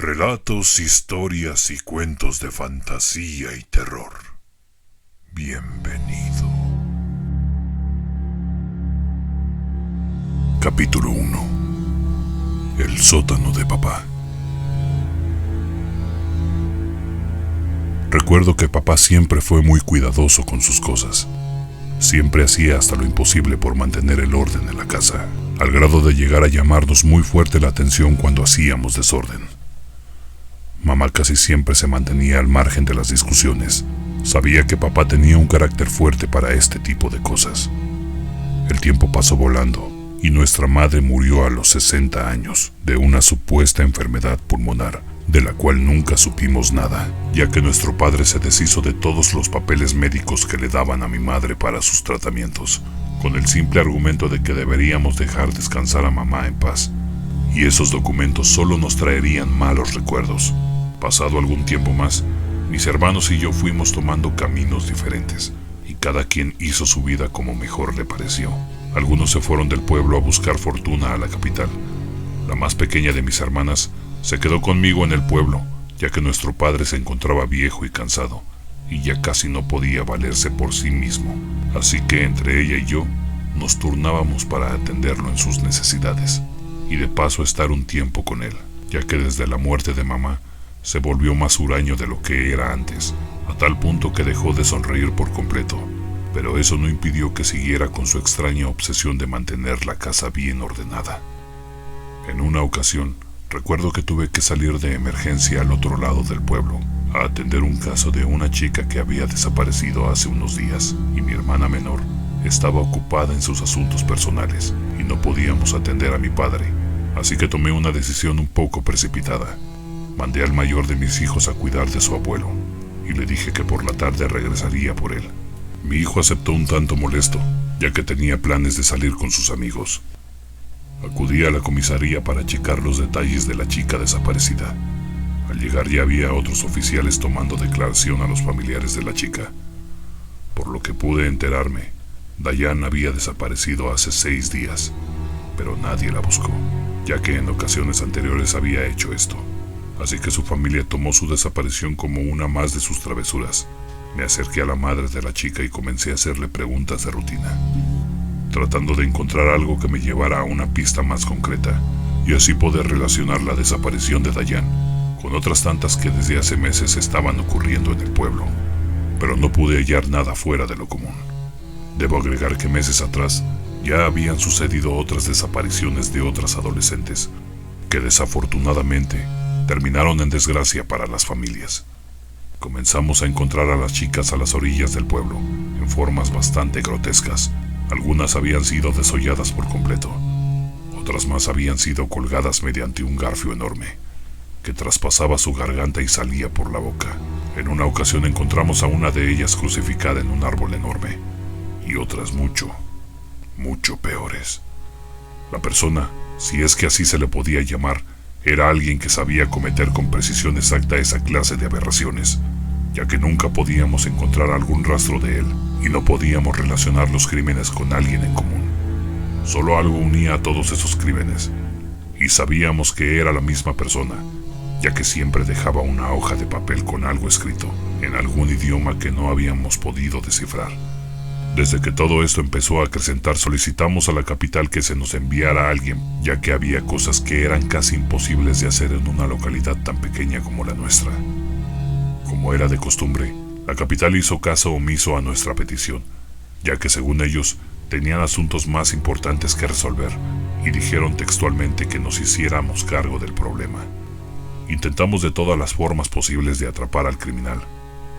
Relatos, historias y cuentos de fantasía y terror. Bienvenido. Capítulo 1. El sótano de papá. Recuerdo que papá siempre fue muy cuidadoso con sus cosas. Siempre hacía hasta lo imposible por mantener el orden en la casa, al grado de llegar a llamarnos muy fuerte la atención cuando hacíamos desorden. Mamá casi siempre se mantenía al margen de las discusiones. Sabía que papá tenía un carácter fuerte para este tipo de cosas. El tiempo pasó volando y nuestra madre murió a los 60 años de una supuesta enfermedad pulmonar, de la cual nunca supimos nada, ya que nuestro padre se deshizo de todos los papeles médicos que le daban a mi madre para sus tratamientos, con el simple argumento de que deberíamos dejar descansar a mamá en paz, y esos documentos solo nos traerían malos recuerdos. Pasado algún tiempo más, mis hermanos y yo fuimos tomando caminos diferentes, y cada quien hizo su vida como mejor le pareció. Algunos se fueron del pueblo a buscar fortuna a la capital. La más pequeña de mis hermanas se quedó conmigo en el pueblo, ya que nuestro padre se encontraba viejo y cansado, y ya casi no podía valerse por sí mismo. Así que entre ella y yo nos turnábamos para atenderlo en sus necesidades, y de paso estar un tiempo con él, ya que desde la muerte de mamá se volvió más huraño de lo que era antes, a tal punto que dejó de sonreír por completo, pero eso no impidió que siguiera con su extraña obsesión de mantener la casa bien ordenada. En una ocasión, recuerdo que tuve que salir de emergencia al otro lado del pueblo, a atender un caso de una chica que había desaparecido hace unos días, y mi hermana menor estaba ocupada en sus asuntos personales, y no podíamos atender a mi padre, así que tomé una decisión un poco precipitada. Mandé al mayor de mis hijos a cuidar de su abuelo, y le dije que por la tarde regresaría por él. Mi hijo aceptó un tanto molesto, ya que tenía planes de salir con sus amigos. Acudí a la comisaría para checar los detalles de la chica desaparecida. Al llegar ya había otros oficiales tomando declaración a los familiares de la chica. Por lo que pude enterarme, Dayan había desaparecido hace 6 días, pero nadie la buscó, ya que en ocasiones anteriores había hecho esto. Así que su familia tomó su desaparición como una más de sus travesuras. Me acerqué a la madre de la chica y comencé a hacerle preguntas de rutina, tratando de encontrar algo que me llevara a una pista más concreta, y así poder relacionar la desaparición de Dayan con otras tantas que desde hace meses estaban ocurriendo en el pueblo, pero no pude hallar nada fuera de lo común. Debo agregar que meses atrás ya habían sucedido otras desapariciones de otras adolescentes, que desafortunadamente terminaron en desgracia para las familias. Comenzamos a encontrar a las chicas a las orillas del pueblo, en formas bastante grotescas. Algunas habían sido desolladas por completo, otras más habían sido colgadas mediante un garfio enorme, que traspasaba su garganta y salía por la boca. En una ocasión encontramos a una de ellas crucificada en un árbol enorme, y otras mucho peores. La persona, si es que así se le podía llamar, era alguien que sabía cometer con precisión exacta esa clase de aberraciones, ya que nunca podíamos encontrar algún rastro de él, y no podíamos relacionar los crímenes con alguien en común. Solo algo unía a todos esos crímenes, y sabíamos que era la misma persona, ya que siempre dejaba una hoja de papel con algo escrito, en algún idioma que no habíamos podido descifrar. Desde que todo esto empezó a acrecentar, solicitamos a la capital que se nos enviara a alguien, ya que había cosas que eran casi imposibles de hacer en una localidad tan pequeña como la nuestra. Como era de costumbre, la capital hizo caso omiso a nuestra petición, ya que según ellos tenían asuntos más importantes que resolver, y dijeron textualmente que nos hiciéramos cargo del problema. Intentamos de todas las formas posibles de atrapar al criminal,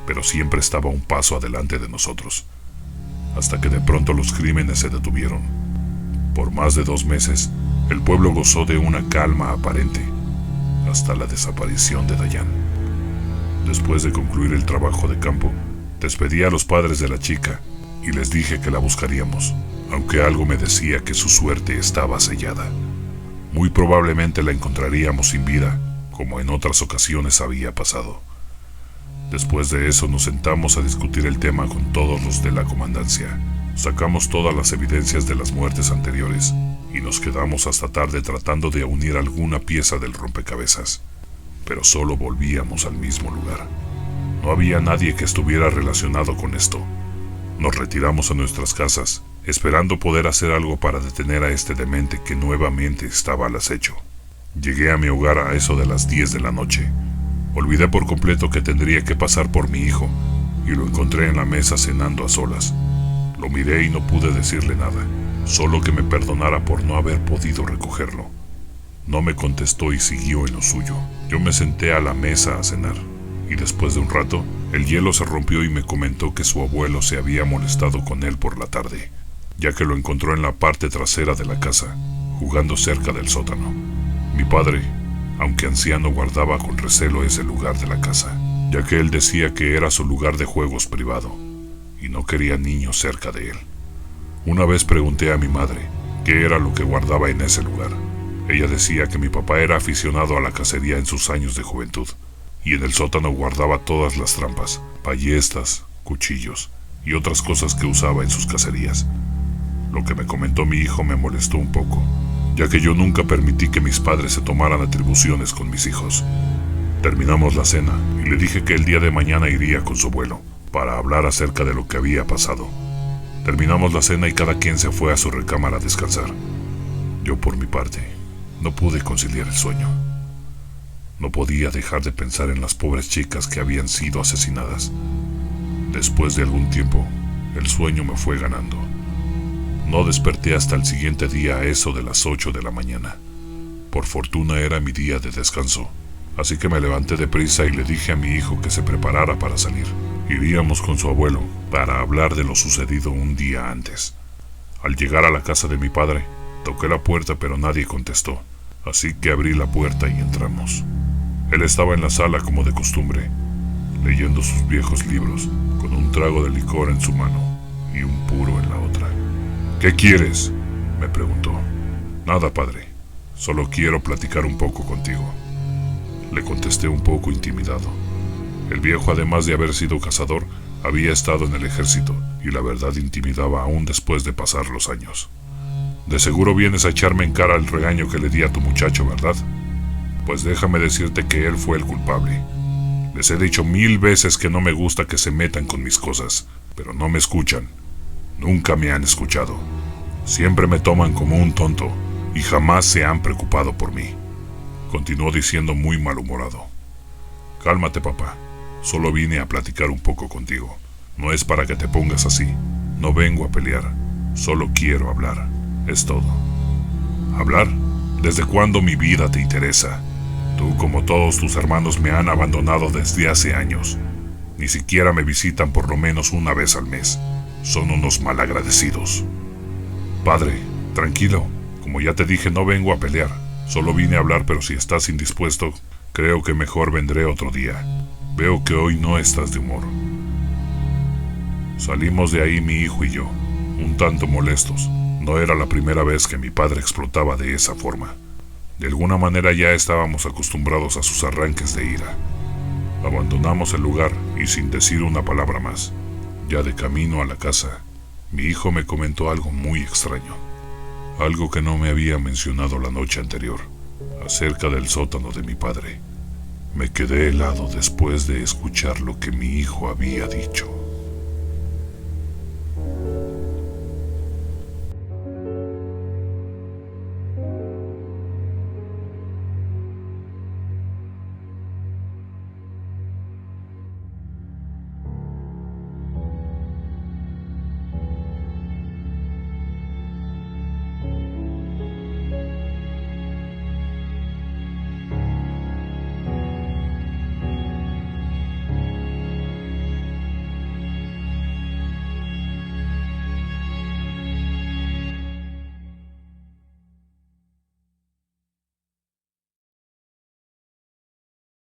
pero siempre estaba un paso adelante de nosotros, hasta que de pronto los crímenes se detuvieron. Por más de 2 meses, el pueblo gozó de una calma aparente, hasta la desaparición de Dayan. Después de concluir el trabajo de campo, despedí a los padres de la chica y les dije que la buscaríamos, aunque algo me decía que su suerte estaba sellada. Muy probablemente la encontraríamos sin vida, como en otras ocasiones había pasado. Después de eso nos sentamos a discutir el tema con todos los de la comandancia. Sacamos todas las evidencias de las muertes anteriores y nos quedamos hasta tarde tratando de unir alguna pieza del rompecabezas. pero solo volvíamos al mismo lugar. No había nadie que estuviera relacionado con esto. Nos retiramos a nuestras casas, esperando poder hacer algo para detener a este demente que nuevamente estaba al acecho. Llegué a mi hogar a eso de las 10 de la noche. Olvidé por completo que tendría que pasar por mi hijo, y lo encontré en la mesa cenando a solas. Lo miré y no pude decirle nada, solo que me perdonara por no haber podido recogerlo. No me contestó y siguió en lo suyo. Yo me senté a la mesa a cenar, y después de un rato, el hielo se rompió y me comentó que su abuelo se había molestado con él por la tarde, ya que lo encontró en la parte trasera de la casa, jugando cerca del sótano. Mi padre, aunque anciano, guardaba con recelo ese lugar de la casa, ya que él decía que era su lugar de juegos privado, y no quería niños cerca de él. Una vez pregunté a mi madre qué era lo que guardaba en ese lugar. Ella decía que mi papá era aficionado a la cacería en sus años de juventud, y en el sótano guardaba todas las trampas, ballestas, cuchillos y otras cosas que usaba en sus cacerías. Lo que me comentó mi hijo me molestó un poco, ya que yo nunca permití que mis padres se tomaran atribuciones con mis hijos. Terminamos la cena y le dije que el día de mañana iría con su abuelo para hablar acerca de lo que había pasado. Terminamos la cena y cada quien se fue a su recámara a descansar. Yo, por mi parte, no pude conciliar el sueño. No podía dejar de pensar en las pobres chicas que habían sido asesinadas. Después de algún tiempo, el sueño me fue ganando. No desperté hasta el siguiente día a eso de las 8 de la mañana. Por fortuna era mi día de descanso, así que me levanté deprisa y le dije a mi hijo que se preparara para salir. Iríamos con su abuelo para hablar de lo sucedido un día antes. Al llegar a la casa de mi padre, toqué la puerta pero nadie contestó, así que abrí la puerta y entramos. Él estaba en la sala como de costumbre, leyendo sus viejos libros, con un trago de licor en su mano y un puro en la otra. «¿Qué quieres?», me preguntó. «Nada, padre, solo quiero platicar un poco contigo», le contesté un poco intimidado. El viejo, además de haber sido cazador, había estado en el ejército y la verdad intimidaba aún después de pasar los años. «De seguro vienes a echarme en cara el regaño que le di a tu muchacho, ¿verdad? Pues déjame decirte que él fue el culpable. Les he dicho 1000 veces que no me gusta que se metan con mis cosas, pero no me escuchan. Nunca me han escuchado. Siempre me toman como un tonto y jamás se han preocupado por mí», continuó diciendo muy malhumorado. «Cálmate, papá. Solo vine a platicar un poco contigo. No es para que te pongas así. No vengo a pelear. Solo quiero hablar. Es todo». «¿Hablar? ¿Desde cuándo mi vida te interesa? Tú, como todos tus hermanos, me han abandonado desde hace años. Ni siquiera me visitan por lo menos una vez al mes. Son unos malagradecidos». «Padre, tranquilo. Como ya te dije, no vengo a pelear. Solo vine a hablar, pero si estás indispuesto, creo que mejor vendré otro día. Veo que hoy no estás de humor». Salimos de ahí mi hijo y yo, un tanto molestos. No era la primera vez que mi padre explotaba de esa forma. De alguna manera ya estábamos acostumbrados a sus arranques de ira. Abandonamos el lugar y sin decir una palabra más, ya de camino a la casa, mi hijo me comentó algo muy extraño. Algo que no me había mencionado la noche anterior, acerca del sótano de mi padre. Me quedé helado después de escuchar lo que mi hijo había dicho.